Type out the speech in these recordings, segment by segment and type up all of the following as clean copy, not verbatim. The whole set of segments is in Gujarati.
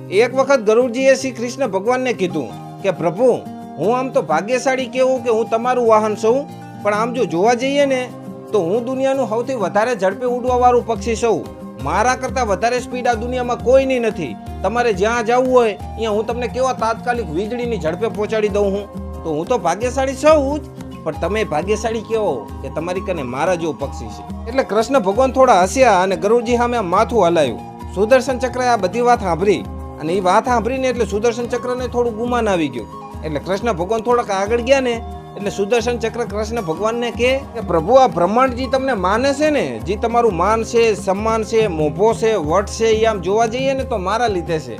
એક વખત ગરુડજીએ શ્રી કૃષ્ણ ભગવાનને કીધું કે પ્રભુ, હું આમ તો ભાગ્યશાળી કેવું કે હું તમારું વાહન છું, પણ આમ જો જોવા જઈએ ને તો હું દુનિયાનું સૌથી વધારે ઝડપે ઉડવા વાળું પક્ષી છું. મારા કરતા વધારે સ્પીડ આ દુનિયામાં કોઈની નથી. તમારે જ્યાં જવું હોય ત્યાં હું તમને કેવા તાત્કાલિક વીજળીની ઝડપે પહોંચાડી દઉં હું. તો હું તો ભાગ્યશાળી છું જ, પણ તમે ભાગ્યશાળી કેવો કે તમારી કને મારા જેવું પક્ષી છે. એટલે કૃષ્ણ ભગવાન થોડા હસ્યા અને ગરુડજી સામે માથું હલાયું. સુદર્શન ચક્રએ આ બધી વાત સાંભળી અને એ વાત સાંભળીને એટલે સુદર્શન ચક્રને થોડું ગુમાન આવી ગયું. એટલે કૃષ્ણ ભગવાન થોડાક આગળ ગયા ને એટલે સુદર્શન ચક્ર કૃષ્ણ ભગવાનને કહે કે પ્રભુ, આ બ્રહ્માંડજી તમને માને છે ને, જે તમારું માન છે, સન્માન છે, મોભો છે, વટ છે, એ આમ જોવા જઈએ ને તો મારા લીધે છે.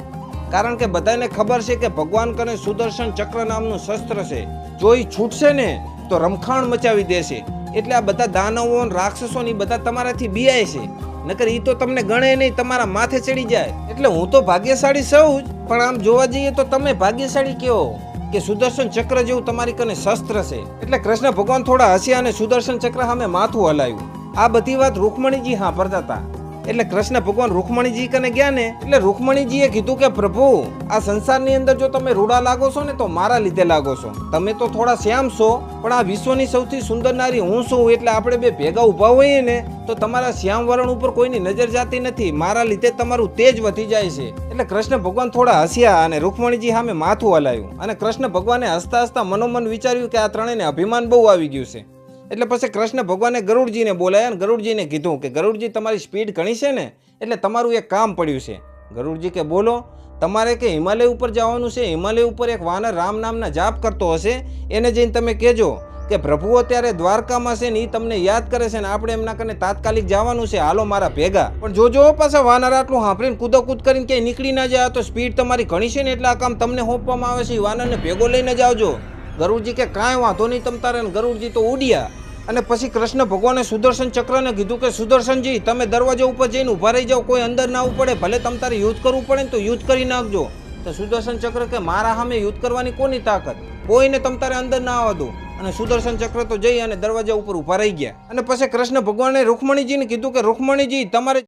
કારણ કે બધાને ખબર છે કે ભગવાન કને સુદર્શન ચક્ર નામનું શસ્ત્ર છે. જો એ છૂટશે ને તો રમખાણ મચાવી દેશે. એટલે આ બધા દાનવો રાક્ષસો ને બધા તમારાથી બિયાય છે, નકર ઈ તો તમને ગણે નહીં, તમારા માથે ચડી જાય. એટલે હું તો ભાગ્યશાળી છું જ, પણ આમ જોવા જઈએ તો તમે ભાગ્યશાળી કેવો કે સુદર્શન ચક્ર જેવું તમારી કને શસ્ત્ર છે. એટલે કૃષ્ણ ભગવાન થોડા હસ્યા અને સુદર્શન ચક્ર સામે માથું હલાવ્યું. આ બધી વાત રૂકમણીજી સાંભળતા હતા. એટલે કૃષ્ણ ભગવાન રૂકમણીજી કને ગયા ને એટલે રૂકમણીજીએ કીધું કે પ્રભુ, આ સંસારની અંદર જો તમે રૂડા લાગો છો ને તો મારા લીધે લાગો છો. તમે તો થોડા શ્યામ છો, પણ આ વિશ્વની સૌથી સુંદર નારી હું છું. એટલે આપણે બે ભેગા ઉભા હોઈએ ને તો તમારા શ્યામ વરણ ઉપર કોઈની નજર જાતી નથી. મારા લીધે તમારું તેજ વધી જાય છે. એટલે કૃષ્ણ ભગવાન થોડા હસ્યા અને રૂકમણીજી સામે માથું હલાવ્યું. અને કૃષ્ણ ભગવાને હસતા હસતા મનોમન વિચાર્યું કે આ ત્રણેયને અભિમાન બહુ આવી ગયું છે. એટલે પછી કૃષ્ણ ભગવાને ગરુડજીને બોલાયા અને ગરુડજીને કીધું કે ગરુડજી, તમારી સ્પીડ ઘણી છે ને, એટલે તમારું એક કામ પડ્યું છે. ગરુડજી કે બોલો. તમારે કે હિમાલય ઉપર જવાનું છે. હિમાલય ઉપર એક વાનર રામ નામના જાપ કરતો હશે, એને જઈને તમે કહેજો કે પ્રભુ અત્યારે દ્વારકામાં છે ને એ તમને યાદ કરે છે ને આપણે એમના કને તાત્કાલિક જવાનું છે, હાલો મારા ભેગા. પણ જોજો પાછા વાનર આટલું સાંભળીને કૂદોકૂદ કરીને ક્યાંય નીકળી ના જાય. તો સ્પીડ તમારી ઘણી છે ને એટલે આ કામ તમને સોંપવામાં આવે છે, એ વાનરને ભેગો લઈને જાવજો. ગરુડજી કે કાંઈ વાંધો નહીં તમ તારે. ગરુડજી તો ઉડ્યા. અને પછી કૃષ્ણ ભગવાને સુદર્શન ચક્રને કીધું કે સુદર્શનજી, તમે દરવાજા ઉપર જઈને ઊભા રહી જાઓ, કોઈ અંદર ના આવવું પડે. ભલે તમ તારે યુદ્ધ કરવું પડે ને તો યુદ્ધ કરી નાખજો. તો સુદર્શન ચક્ર કે મારા સામે યુદ્ધ કરવાની કોની તાકાત, કોઈને તમ તારે અંદર ના આવવા દો. અને સુદર્શન ચક્ર તો જઈ અને દરવાજા ઉપર ઊભા રહી ગયા. અને પછી કૃષ્ણ ભગવાને રૂકમણીજીને કીધું કે રૂકમણીજી, તમારે